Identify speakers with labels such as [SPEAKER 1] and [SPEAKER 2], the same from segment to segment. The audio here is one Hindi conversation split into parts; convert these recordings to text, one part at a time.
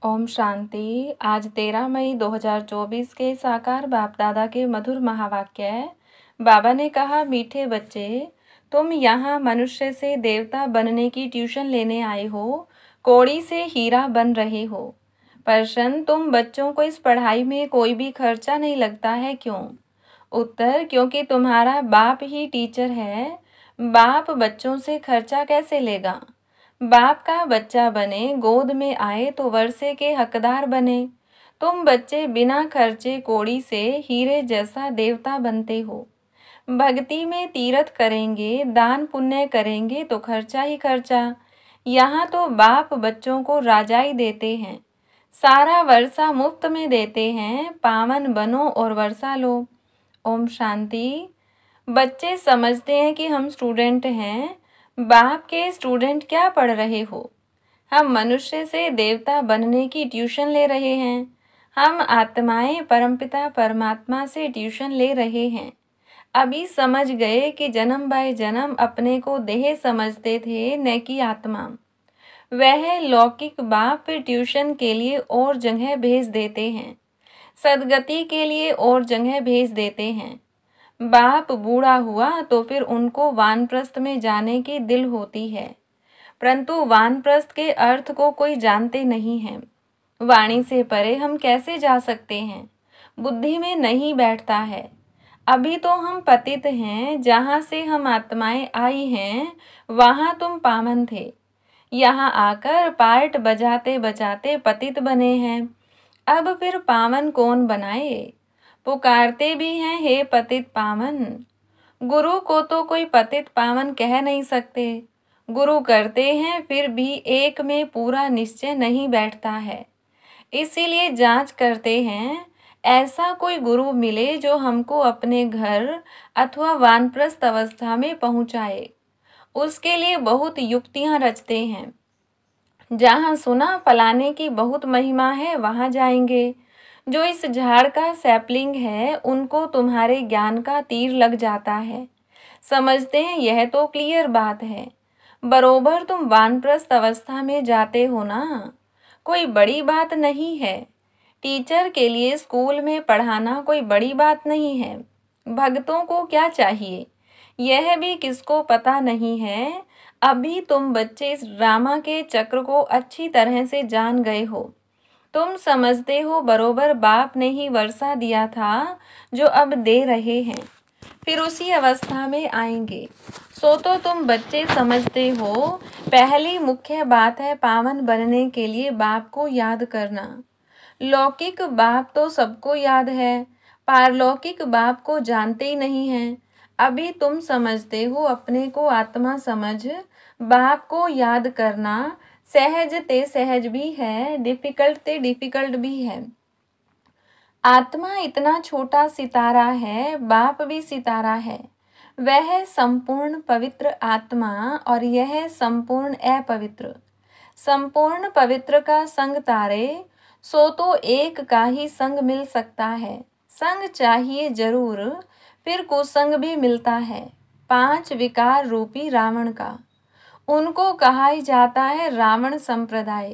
[SPEAKER 1] ओम शांति। आज 13 मई 2024 के साकार बाप दादा के मधुर महावाक्य है। बाबा ने कहा, मीठे बच्चे, तुम यहाँ मनुष्य से देवता बनने की ट्यूशन लेने आए हो, कौड़ी से हीरा बन रहे हो। प्रश्न, तुम बच्चों को इस पढ़ाई में कोई भी खर्चा नहीं लगता है, क्यों? उत्तर, क्योंकि तुम्हारा बाप ही टीचर है। बाप बच्चों से खर्चा कैसे लेगा? बाप का बच्चा बने, गोद में आए तो वर्षे के हकदार बने। तुम बच्चे बिना खर्चे कौड़ी से हीरे जैसा देवता बनते हो। भक्ति में तीर्थ करेंगे, दान पुण्य करेंगे तो खर्चा ही खर्चा। यहाँ तो बाप बच्चों को राजाई देते हैं, सारा वर्षा मुफ्त में देते हैं। पावन बनो और वर्षा लो। ओम शांति। बच्चे समझते हैं कि हम स्टूडेंट हैं। बाप के स्टूडेंट क्या पढ़ रहे हो? हम मनुष्य से देवता बनने की ट्यूशन ले रहे हैं। हम आत्माएं परमपिता परमात्मा से ट्यूशन ले रहे हैं। अभी समझ गए कि जन्म बाय जन्म अपने को देह समझते थे, न कि आत्मा। वह लौकिक बाप फिर ट्यूशन के लिए और जगह भेज देते हैं, सदगति के लिए और जगह भेज देते हैं। बाप बूढ़ा हुआ तो फिर उनको वानप्रस्थ में जाने की दिल होती है, परंतु वानप्रस्थ के अर्थ को कोई जानते नहीं है। वाणी से परे हम कैसे जा सकते हैं? बुद्धि में नहीं बैठता है। अभी तो हम पतित हैं। जहाँ से हम आत्माएं आई हैं वहाँ तुम पावन थे। यहाँ आकर पार्ट बजाते बजाते पतित बने हैं। अब फिर पावन कौन बनाए? पुकारते भी हैं, हे पतित पावन। गुरु को तो कोई पतित पावन कह नहीं सकते। गुरु करते हैं फिर भी एक में पूरा निश्चय नहीं बैठता है। इसीलिए जांच करते हैं, ऐसा कोई गुरु मिले जो हमको अपने घर अथवा वानप्रस्थ अवस्था में पहुंचाए। उसके लिए बहुत युक्तियां रचते हैं। जहाँ सुना फलाने की बहुत महिमा है वहां जाएंगे। जो इस झाड़ का सैपलिंग है उनको तुम्हारे ज्ञान का तीर लग जाता है। समझते हैं यह तो क्लियर बात है। बरोबर तुम वानप्रस्थ अवस्था में जाते हो ना, कोई बड़ी बात नहीं है। टीचर के लिए स्कूल में पढ़ाना कोई बड़ी बात नहीं है। भक्तों को क्या चाहिए यह भी किसको पता नहीं है। अभी तुम बच्चे इस ड्रामा के चक्र को अच्छी तरह से जान गए हो। तुम समझते हो बरोबर बाप ने ही वर्षा दिया था जो अब दे रहे हैं, फिर उसी अवस्था में आएंगे। सो तो तुम बच्चे समझते हो। पहली मुख्य बात है पावन बनने के लिए बाप को याद करना। लौकिक बाप तो सबको याद है, पारलौकिक बाप को जानते ही नहीं हैं। अभी तुम समझते हो अपने को आत्मा समझ बाप को याद करना सहज ते सहज भी है, डिफिकल्ट ते डिफिकल्ट भी है। आत्मा इतना छोटा सितारा है, बाप भी सितारा है। वह संपूर्ण पवित्र आत्मा और यह संपूर्ण अपवित्र। संपूर्ण पवित्र का संग तारे, सो तो एक का ही संग मिल सकता है। संग चाहिए जरूर, फिर कुसंग भी मिलता है। 5 विकार रूपी रावण का, उनको कहा ही जाता है रावण संप्रदाय।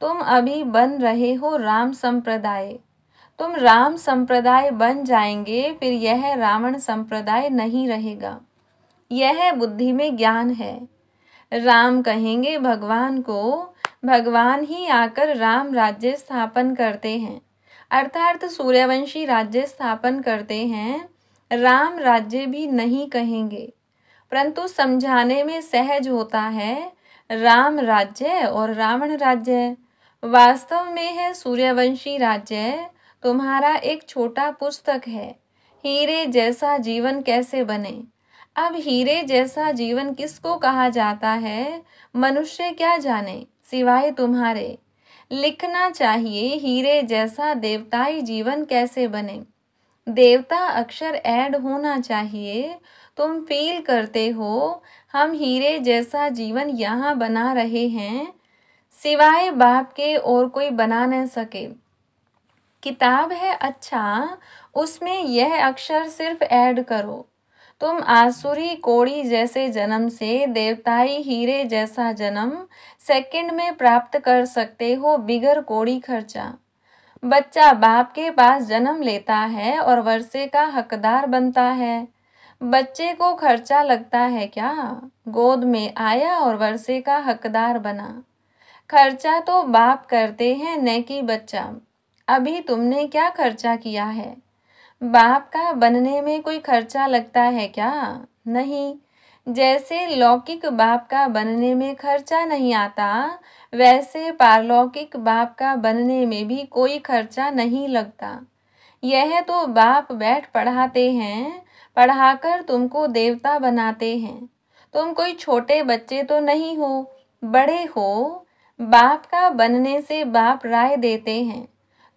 [SPEAKER 1] तुम अभी बन रहे हो राम संप्रदाय। तुम राम संप्रदाय बन जाएंगे, फिर यह रावण संप्रदाय नहीं रहेगा। यह बुद्धि में ज्ञान है। राम कहेंगे भगवान को, भगवान ही आकर राम राज्य स्थापन करते हैं, अर्थात सूर्यवंशी राज्य स्थापन करते हैं। राम राज्य भी नहीं कहेंगे, परंतु समझाने में सहज होता है। राम राज्य और रावण राज्य वास्तव में है सूर्यवंशी राज्य। तुम्हारा एक छोटा पुस्तक है, हीरे जैसा जीवन कैसे बने। अब हीरे जैसा जीवन किसको कहा जाता है, मनुष्य क्या जाने सिवाय तुम्हारे। लिखना चाहिए हीरे जैसा देवताई जीवन कैसे बने। देवता अक्षर ऐड होना चाहिए। तुम फील करते हो हम हीरे जैसा जीवन यहाँ बना रहे हैं, सिवाय बाप के और कोई बना न सके। किताब है अच्छा, उसमें यह अक्षर सिर्फ ऐड करो। तुम आसुरी कोड़ी जैसे जन्म से देवताई हीरे जैसा जन्म सेकंड में प्राप्त कर सकते हो बिगर कोड़ी खर्चा। बच्चा बाप के पास जन्म लेता है और वर्षे का हकदार बनता है। बच्चे को खर्चा लगता है क्या? गोद में आया और वर्षे का हकदार बना। खर्चा तो बाप करते हैं न कि बच्चा। अभी तुमने क्या खर्चा किया है? बाप का बनने में कोई खर्चा लगता है क्या? नहीं। जैसे लौकिक बाप का बनने में खर्चा नहीं आता, वैसे पारलौकिक बाप का बनने में भी कोई खर्चा नहीं लगता। यह तो बाप बैठ पढ़ाते हैं, पढ़ाकर तुमको देवता बनाते हैं। तुम कोई छोटे बच्चे तो नहीं हो, बड़े हो। बाप का बनने से बाप राय देते हैं।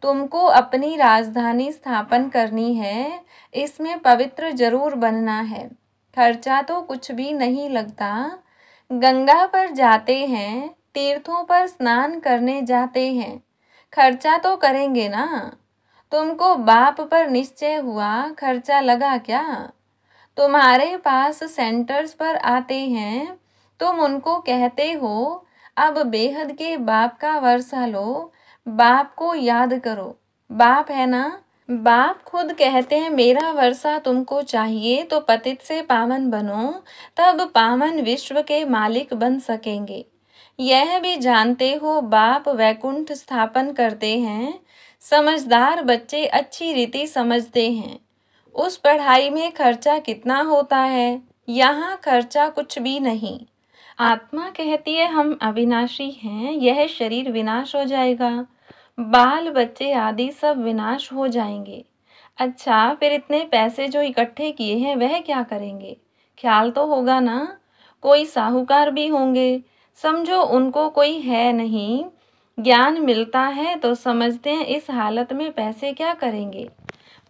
[SPEAKER 1] तुमको अपनी राजधानी स्थापन करनी है, इसमें पवित्र जरूर बनना है। खर्चा तो कुछ भी नहीं लगता। गंगा पर जाते हैं, तीर्थों पर स्नान करने जाते हैं, खर्चा तो करेंगे ना। तुमको बाप पर निश्चय हुआ, खर्चा लगा क्या? तुम्हारे पास सेंटर्स पर आते हैं, तुम उनको कहते हो अब बेहद के बाप का वर्षा लो, बाप को याद करो। बाप है ना? बाप खुद कहते हैं मेरा वर्षा तुमको चाहिए तो पतित से पावन बनो, तब पावन विश्व के मालिक बन सकेंगे। यह भी जानते हो बाप वैकुंठ स्थापन करते हैं। समझदार बच्चे अच्छी रीति समझते हैं। उस पढ़ाई में खर्चा कितना होता है? यहाँ खर्चा कुछ भी नहीं। आत्मा कहती है हम अविनाशी हैं, यह शरीर विनाश हो जाएगा, बाल बच्चे आदि सब विनाश हो जाएंगे। अच्छा, फिर इतने पैसे जो इकट्ठे किए हैं वह क्या करेंगे? ख्याल तो होगा ना। कोई साहूकार भी होंगे, समझो उनको कोई है नहीं। ज्ञान मिलता है तो समझते हैं इस हालत में पैसे क्या करेंगे।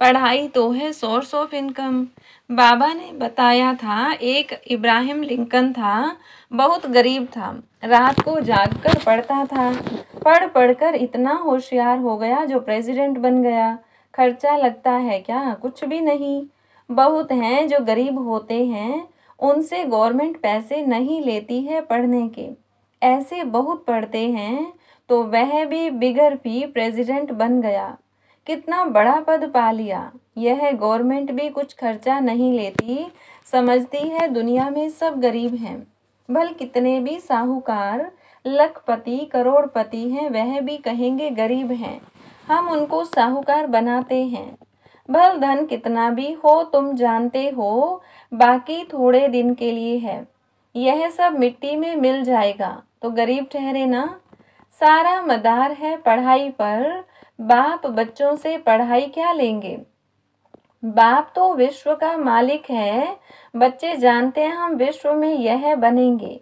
[SPEAKER 1] पढ़ाई तो है सोर्स ऑफ इनकम। बाबा ने बताया था, एक इब्राहिम लिंकन था, बहुत गरीब था, रात को जागकर पढ़ता था, पढ़ पढ़कर इतना होशियार हो गया जो प्रेसिडेंट बन गया। खर्चा लगता है क्या? कुछ भी नहीं। बहुत हैं जो गरीब होते हैं, उनसे गवर्नमेंट पैसे नहीं लेती है पढ़ने के। ऐसे बहुत पढ़ते हैं तो वह भी बिगर फी प्रेसिडेंट बन गया, कितना बड़ा पद पा लिया। यह गवर्नमेंट भी कुछ खर्चा नहीं लेती, समझती है दुनिया में सब गरीब हैं। भल कितने भी साहूकार लखपति करोड़पति हैं, वह भी कहेंगे गरीब हैं, हम उनको साहूकार बनाते हैं। भल धन कितना भी हो तुम जानते हो, बाकी थोड़े दिन के लिए है, यह सब मिट्टी में मिल जाएगा तो गरीब ठहरे ना। सारा मदार है पढ़ाई पर, बाप बच्चों से पढ़ाई क्या लेंगे? बाप तो विश्व का मालिक है, बच्चे जानते हैं हम विश्व में यह बनेंगे।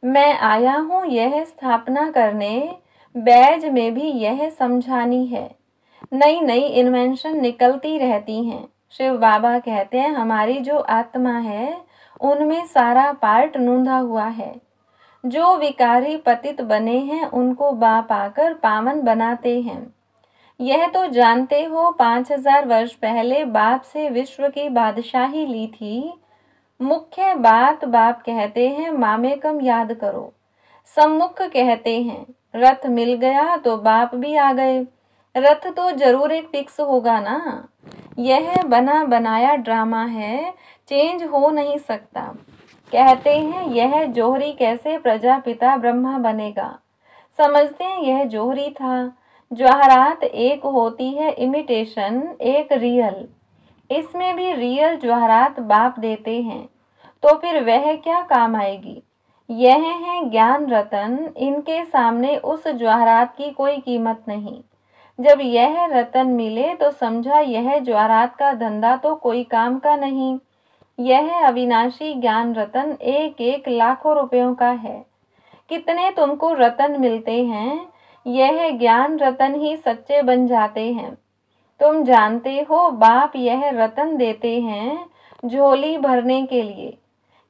[SPEAKER 1] मैं आया हूँ यह स्थापना करने, बैज में भी यह समझानी है। नई नई इन्वेंशन निकलती रहती हैं। शिव बाबा कहते हैं हमारी जो आत्मा है उनमें सारा पार्ट नूंधा हुआ है। जो विकारी पतित बने हैं उनको बाप आकर पावन बनाते हैं। यह तो जानते हो 5000 वर्ष पहले बाप से विश्व की बादशाही ली थी। मुख्य बात बाप कहते हैं मामेकम याद करो। सम्मुख कहते हैं रथ मिल गया तो बाप भी आ गए। रथ तो जरूर एक फिक्स होगा ना। यह बना बनाया ड्रामा है, चेंज हो नहीं सकता। कहते हैं यह जोहरी कैसे प्रजापिता ब्रह्मा बनेगा। समझते हैं यह जोहरी था। जवाहरात एक होती है इमिटेशन, एक रियल। इसमें भी रियल जवाहरात बाप देते हैं, तो फिर वह क्या काम आएगी। यह है ज्ञान रतन, इनके सामने उस जवाहरात की कोई कीमत नहीं। जब यह रतन मिले तो समझा यह जवाहरात का धंधा तो कोई काम का नहीं। यह अविनाशी ज्ञान रतन एक एक लाखों रुपयों का है। कितने तुमको रतन मिलते हैं, यह ज्ञान रतन ही सच्चे बन जाते हैं। तुम जानते हो बाप यह रतन देते हैं झोली भरने के लिए।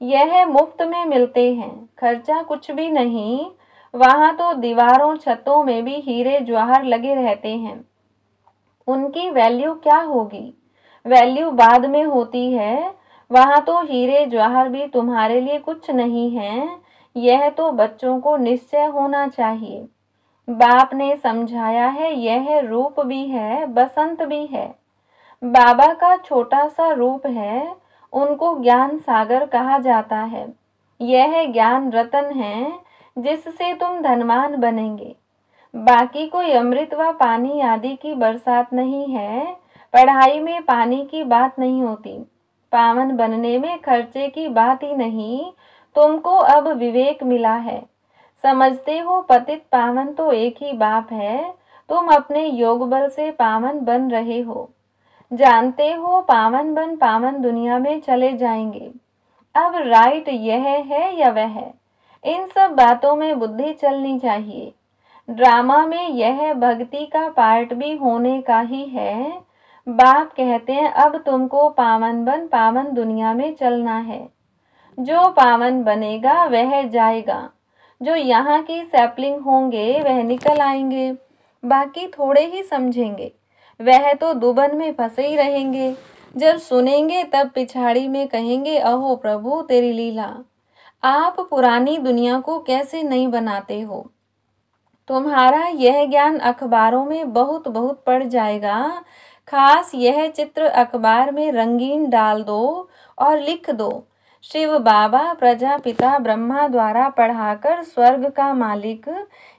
[SPEAKER 1] यह मुफ्त में मिलते हैं, खर्चा कुछ भी नहीं। वहाँ तो दीवारों छतों में भी हीरे जवाहर लगे रहते हैं। उनकी वैल्यू क्या होगी? वैल्यू बाद में होती है। वहाँ तो हीरे जवाहर भी तुम्हारे लिए कुछ नहीं हैं। यह तो बच्चों को निश्चय होना चाहिए। बाप ने समझाया है, यह रूप भी है, बसंत भी है। बाबा का छोटा सा रूप है, उनको ज्ञान सागर कहा जाता है। यह ज्ञान रतन है जिससे तुम धनवान बनेंगे। बाकी कोई अमृत व पानी आदि की बरसात नहीं है। पढ़ाई में पानी की बात नहीं होती। पावन बनने में खर्चे की बात ही नहीं। तुमको अब विवेक मिला है। समझते हो पतित पावन तो एक ही बाप है। तुम अपने योग बल से पावन बन रहे हो। जानते हो पावन बन पावन दुनिया में चले जाएंगे। अब राइट यह है या वह है, इन सब बातों में बुद्धि चलनी चाहिए। ड्रामा में यह भक्ति का पार्ट भी होने का ही है। बाप कहते हैं अब तुमको पावन बन पावन दुनिया में चलना है। जो पावन बनेगा वह जाएगा। जो यहाँ की सैपलिंग होंगे वह निकल आएंगे। बाकी थोड़े ही समझेंगे, वह तो दुबन में फंसे ही रहेंगे। जब सुनेंगे तब पिछाड़ी में कहेंगे, अहो प्रभु तेरी लीला, आप पुरानी दुनिया को कैसे नहीं बनाते हो। तुम्हारा यह ज्ञान अखबारों में बहुत बहुत पड़ जाएगा। खास यह चित्र अखबार में रंगीन डाल दो और लिख दो, शिव बाबा प्रजापिता ब्रह्मा द्वारा पढ़ाकर स्वर्ग का मालिक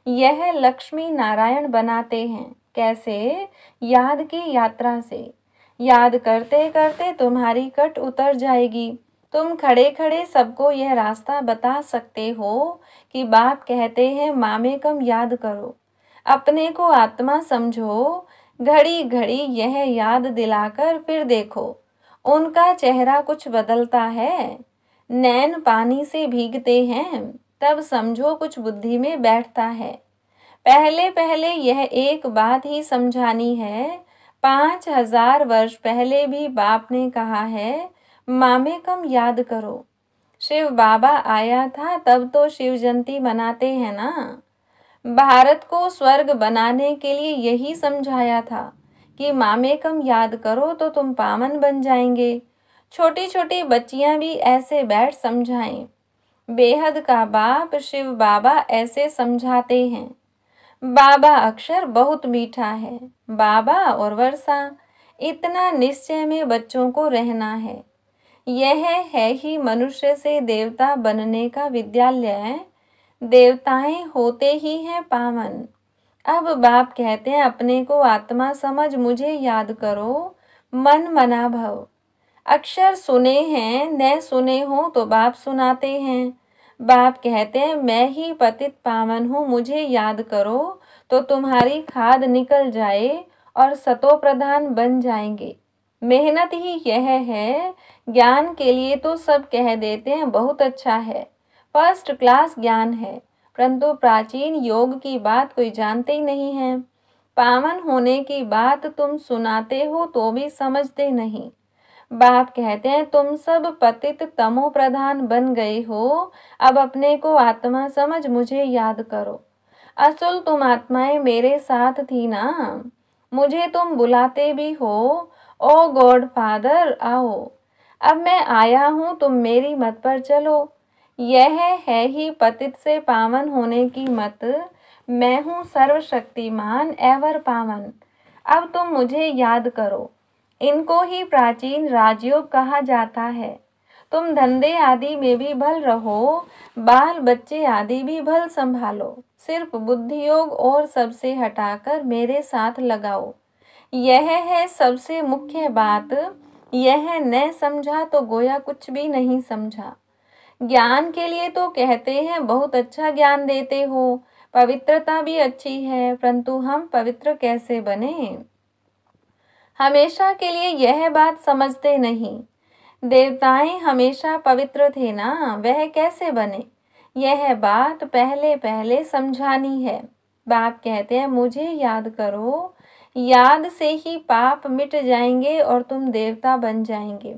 [SPEAKER 1] यह लक्ष्मी नारायण बनाते हैं। कैसे? याद की यात्रा से। याद करते करते तुम्हारी कट उतर जाएगी। तुम खड़े खड़े सबको यह रास्ता बता सकते हो कि बाप कहते हैं मामे कम याद करो, अपने को आत्मा समझो। घड़ी घड़ी यह याद दिलाकर फिर देखो, उनका चेहरा कुछ बदलता है। नैन पानी से भीगते हैं, तब समझो कुछ बुद्धि में बैठता है। पहले पहले यह एक बात ही समझानी है। 5000 वर्ष पहले भी बाप ने कहा है मामे कम याद करो। शिव बाबा आया था तब तो शिव जयंती मनाते हैं ना। भारत को स्वर्ग बनाने के लिए यही समझाया था कि मामे कम याद करो तो तुम पावन बन जाएंगे। छोटी छोटी बच्चियां भी ऐसे बैठ समझाएं। बेहद का बाप शिव बाबा ऐसे समझाते हैं। बाबा अक्षर बहुत मीठा है। बाबा और वर्षा, इतना निश्चय में बच्चों को रहना है। यह है ही मनुष्य से देवता बनने का विद्यालय। देवताएं होते ही हैं पावन। अब बाप कहते हैं अपने को आत्मा समझ मुझे याद करो, मन मना भव। अक्षर सुने हैं, न सुने हो तो बाप सुनाते हैं। बाप कहते हैं मैं ही पतित पावन हूँ, मुझे याद करो तो तुम्हारी खाद निकल जाए और सतो प्रधान बन जाएंगे। मेहनत ही यह है। ज्ञान के लिए तो सब कह देते हैं बहुत अच्छा है, फर्स्ट क्लास ज्ञान है, परंतु प्राचीन योग की बात कोई जानते ही नहीं है। पावन होने की बात तुम सुनाते हो तो भी समझते नहीं। बाप कहते हैं तुम सब पतित तमो प्रधान बन गए हो। अब अपने को आत्मा समझ मुझे याद करो। असल तुम आत्माएं मेरे साथ थी ना, मुझे तुम बुलाते भी हो, ओ गॉड फादर आओ। अब मैं आया हूँ, तुम मेरी मत पर चलो। यह है ही पतित से पावन होने की मत। मैं हूँ सर्वशक्तिमान एवर पावन। अब तुम मुझे याद करो। इनको ही प्राचीन राजयोग कहा जाता है। तुम धंधे आदि में भी भल रहो, बाल बच्चे आदि भी भल संभालो। सिर्फ बुद्धि योग और सबसे हटाकर मेरे साथ लगाओ। यह है सबसे मुख्य बात। यह न समझा तो गोया कुछ भी नहीं समझा। ज्ञान के लिए तो कहते हैं बहुत अच्छा ज्ञान देते हो, पवित्रता भी अच्छी है, परंतु हम पवित्र कैसे बने? हमेशा के लिए यह बात समझते नहीं। देवताएं हमेशा पवित्र थे ना, वह कैसे बने? यह बात पहले पहले समझानी है। बाप कहते हैं मुझे याद करो, याद से ही पाप मिट जाएंगे और तुम देवता बन जाएंगे।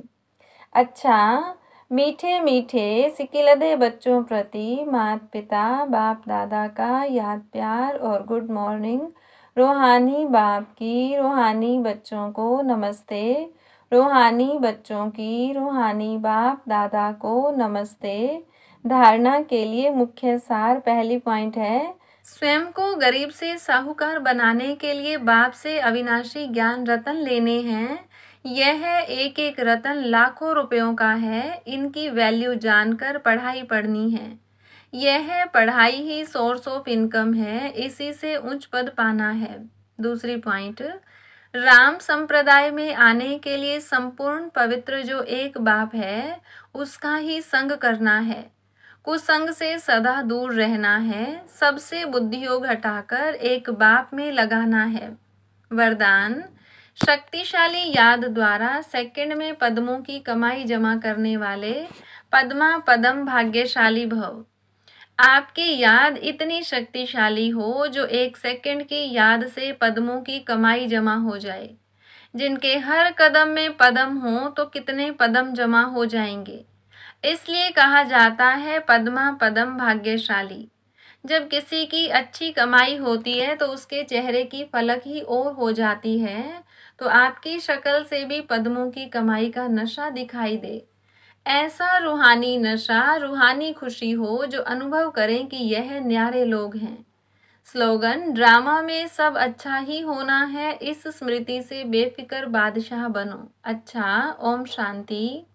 [SPEAKER 1] अच्छा, मीठे मीठे सिकिलदे बच्चों प्रति माता पिता बाप दादा का याद प्यार और गुड मॉर्निंग। रूहानी बाप की रूहानी बच्चों को नमस्ते। रूहानी बच्चों की रूहानी बाप दादा को नमस्ते। धारणा के लिए मुख्य सार। पहली पॉइंट है, स्वयं को गरीब से साहूकार बनाने के लिए बाप से अविनाशी ज्ञान रतन लेने हैं। यह एक एक रतन लाखों रुपयों का है। इनकी वैल्यू जानकर पढ़ाई पढ़नी है। यह पढ़ाई ही सोर्स ऑफ इनकम है। इसी से उच्च पद पाना है। दूसरी पॉइंट, राम संप्रदाय में आने के लिए संपूर्ण पवित्र जो एक बाप है उसका ही संग करना है। कुसंग से सदा दूर रहना है। सबसे बुद्धियोग हटाकर एक बाप में लगाना है। वरदान, शक्तिशाली याद द्वारा सेकंड में पद्मों की कमाई जमा करने वाले पद्मा पदम भाग्यशाली भव। आपकी याद इतनी शक्तिशाली हो जो एक सेकंड की याद से पद्मों की कमाई जमा हो जाए। जिनके हर कदम में पद्म हो तो कितने पद्म जमा हो जाएंगे। इसलिए कहा जाता है पद्मा पदम भाग्यशाली। जब किसी की अच्छी कमाई होती है तो उसके चेहरे की पलक ही और हो जाती है। तो आपकी शक्ल से भी पद्मों की कमाई का नशा दिखाई दे। ऐसा रूहानी नशा, रूहानी खुशी हो जो अनुभव करें कि यह न्यारे लोग हैं। स्लोगन, ड्रामा में सब अच्छा ही होना है। इस स्मृति से बेफिक्र बादशाह बनो। अच्छा, ओम शांति।